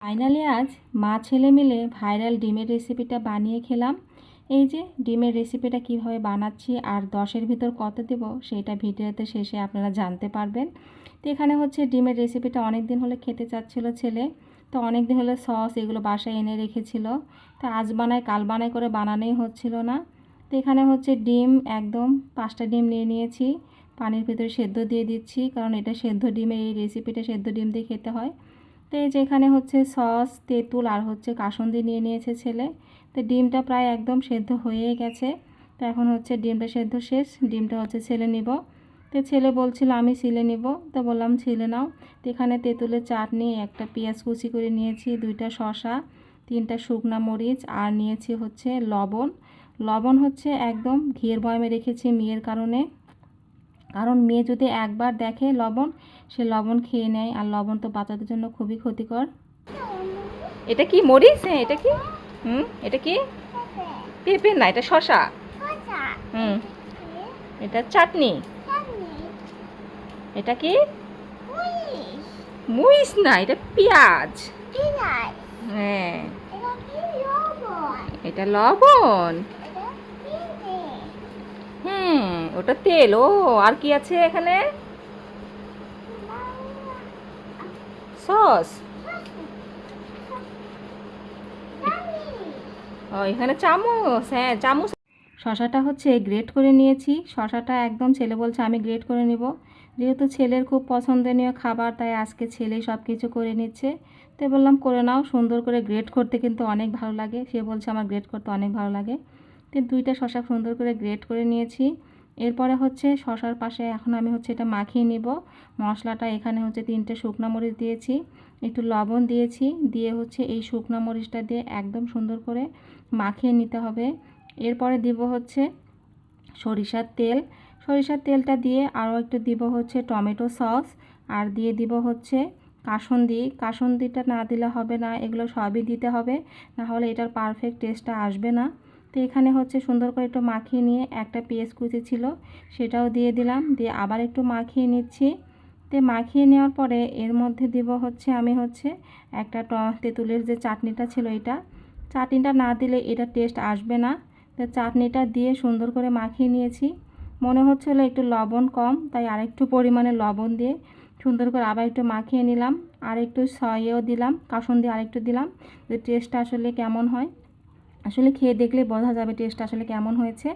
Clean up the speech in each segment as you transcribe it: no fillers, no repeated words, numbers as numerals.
Finally আজ মা ছেলে মিলে ভাইরাল ডিমের রেসিপিটা বানিয়ে খেলাম। এই যে ডিমের রেসিপিটা কিভাবে বানাচ্ছি আর 10-এর ভিতর কত দেব সেটা ভিডিওতে শেষে আপনারা জানতে পারবেন। তো এখানে হচ্ছে ডিমের রেসিপিটা অনেক দিন হলে খেতে চাচ্ছিল ছেলে, তো অনেক দিন হলে সস এগুলো বাসায় এনে রেখেছিল। তো আজ বানাই কাল বানাই করে বানানোই হচ্ছিল না। তো এখানে হচ্ছে ডিম একদম 5টা ডিম নিয়ে নিয়েছি, পানির ভিতরে সেদ্ধ দিয়ে দিচ্ছি, কারণ এটা সেদ্ধ ডিমের এই রেসিপিটা সেদ্ধ ডিম দিয়ে খেতে হয়। তো এই যে এখানে হচ্ছে সস, তেঁতুল আর হচ্ছে কাসুন্দি নিয়ে নিয়েছে ছেলে। তো ডিমটা প্রায় একদম সেদ্ধ হয়ে গেছে। তো এখন হচ্ছে ডিমটা সেদ্ধ শেষ, ডিমটা হচ্ছে ছেলে নিব। তো ছেলে বলছিল আমি ছিলে নিব, তো বললাম ছিলে নাও। তো এখানে তেঁতুলের চাটনি, একটা পেঁয়াজ কুচি করে নিয়েছি, 2টা শসা, 3টা শুকনা মরিচ আর নিয়েছি হচ্ছে লবণ। লবণ হচ্ছে একদম ঘিয়ের বয়ামে রেখেছি মেয়ের কারণে, কারণ মেয়ে যদি একবার দেখে লবণ, সে লবণ খেয়ে নেয়, আর লবণ তো বাচ্চাদের জন্য খুবই ক্ষতিকর। এটা কি মরিচ? হ্যাঁ, এটা কি? এটা কি? পেঁপে না, এটা শসা। হুম, এটা চাটনি। এটা কি? মরিচ না, এটা পেঁয়াজ। হ্যাঁ, এটা লবণ। হ্যাঁ, ওটা তেল। ও, আর কি আছে এখানে? সস। ও, এখানে চামচ। হ্যাঁ, চামচ। শশাটা হচ্ছে গ্রেট করে নিয়েছি। শশাটা একদম ছেলে বলছে আমি গ্রেট করে নিব, যেহেতু ছেলের খুব পছন্দনীয় খাবার, তাই আজকে ছেলেই সব কিছু করে নিচ্ছে। তো বললাম করে নাও, সুন্দর করে গ্রেট করতে কিন্তু অনেক ভালো লাগে। সে বলছে আমার গ্রেট করতে অনেক ভালো লাগে। তো 2টা শশা সুন্দর করে গ্রেট করে নিয়েছি। এরপরে হচ্ছে শশার পাশে এখন আমি হচ্ছে এটা মাখিয়ে নিব মশলাটা। এখানে হচ্ছে 3টে শুকনো মরিচ দিয়েছি, একটু লবণ দিয়েছি, দিয়ে হচ্ছে এই শুকনো মরিচটা দিয়ে একদম সুন্দর করে মাখিয়ে নিতে হবে। এরপরে দিব হচ্ছে সরিষার তেল। সরিষার তেলটা দিয়ে আরও একটু দিব হচ্ছে টমেটো সস, আর দিয়ে দিব হচ্ছে কাসুন্দি। কাসুন্দিটা না দিলে হবে না, এগুলো সবই দিতে হবে, না হলে এটার পারফেক্ট টেস্টটা আসবে না। তো এখানে হচ্ছে সুন্দর করে একটু মাখিয়ে নিয়ে একটা পেঁয়াজ কুচি ছিল সেটাও দিয়ে দিলাম, দিয়ে আবার একটু মাখিয়ে নিচ্ছি। তো মাখিয়ে নেওয়ার পরে এর মধ্যে দিব হচ্ছে আমি হচ্ছে একটা তেঁতুলের যে চাটনিটা ছিল, এটা চাটনিটা না দিলে এটা টেস্ট আসবে না। তো চাটনিটা দিয়ে সুন্দর করে মাখিয়ে নিয়েছি। মনে হচ্ছিলো একটু লবণ কম, তাই আরেকটু পরিমাণে লবণ দিয়ে সুন্দর করে আবার একটু মাখিয়ে নিলাম। আর একটু সয়েও দিলাম, কাসুন্দি আরেকটু দিলাম, যে টেস্টটা আসলে কেমন হয়। আসলে খেয়ে দেখলে বোঝা যাবে টেস্ট আসলে কেমন হয়েছে।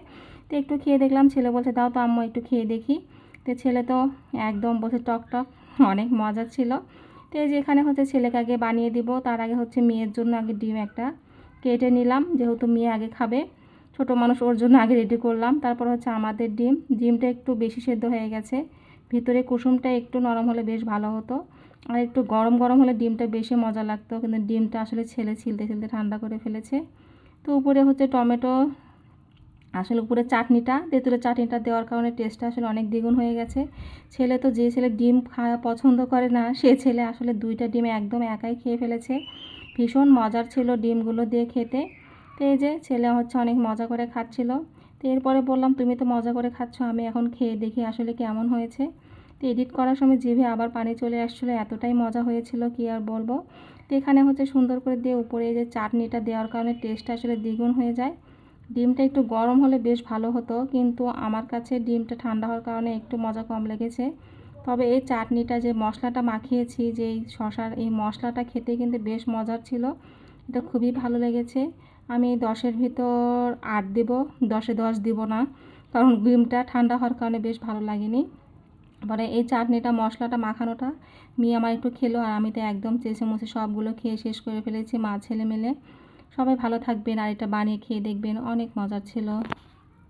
তো একটু খেয়ে দেখলাম, ছেলে বলছে দাও তো আম্মু একটু খেয়ে দেখি। তো ছেলে তো একদম বসে টক টক, অনেক মজা ছিল। তো এই যে এখানে হচ্ছে ছেলেকে আগে বানিয়ে দিব, তার আগে হচ্ছে মেয়ের জন্য আগে ডিম একটা কেটে নিলাম, যেহেতু মেয়ে আগে খাবে, ছোট মানুষ, ওর জন্য আগে রেডি করলাম। তারপর হচ্ছে আমাদের ডিমটা একটু বেশি সেদ্ধ হয়ে গেছে, ভিতরে কুসুমটা একটু নরম হলে বেশ ভালো হতো, আর একটু গরম গরম হলে ডিমটা বেশি মজা লাগতো, কিন্তু ডিমটা আসলে ছেলে ছিলতে ছিলতে ঠান্ডা করে ফেলেছে। তো উপরে হচ্ছে টমেটো, আসলে উপরে চাটনিটা, তেঁতুলের চাটনিটা দেওয়ার কারণে টেস্টটা আসলে অনেক দ্বিগুণ হয়ে গেছে। ছেলে তো, যে ছেলে ডিম খাওয়া পছন্দ করে না, সে ছেলে আসলে 2টা ডিম একদম একাই খেয়ে ফেলেছে। ভীষণ মজার ছিল ডিমগুলো দিয়ে খেতে। তো এই যে ছেলে হচ্ছে অনেক মজা করে খাচ্ছিল। তো এরপরে বললাম তুমি তো মজা করে খাচ্ছ, আমি এখন খেয়ে দেখি আসলে কেমন হয়েছে। তো এডিট করার সময় জিভে আবার পানি চলে আসছিলো, এতটাই মজা হয়েছিল কি আর বলবো। তো এখানে হচ্ছে সুন্দর করে দিয়ে উপরে এই যে চাটনিটা দেওয়ার কারণে টেস্টটা আসলে দ্বিগুণ হয়ে যায়। ডিমটা একটু গরম হলে বেশ ভালো হতো, কিন্তু আমার কাছে ডিমটা ঠান্ডা হওয়ার কারণে একটু মজা কম লেগেছে। তবে এই চাটনিটা, যে মশলাটা মাখিয়েছি, যে এই শশার এই মশলাটা খেতে কিন্তু বেশ মজার ছিল, এটা খুবই ভালো লেগেছে। আমি 10-এর ভিতর 8 দেব, 10-এ 10 দিব না, কারণ ডিমটা ঠান্ডা হওয়ার কারণে বেশ ভালো লাগেনি। পরে এই চাটনিটা, মশলাটা মাখানোটা মেয়ে আমার একটু খেলো, আর আমি তো একদম চেঁচে মুছে সবগুলো খেয়ে শেষ করে ফেলেছি, মা ছেলে মিলে। সবাই ভালো থাকবেন, আর এটা বানিয়ে খেয়ে দেখবেন, অনেক মজার ছিল।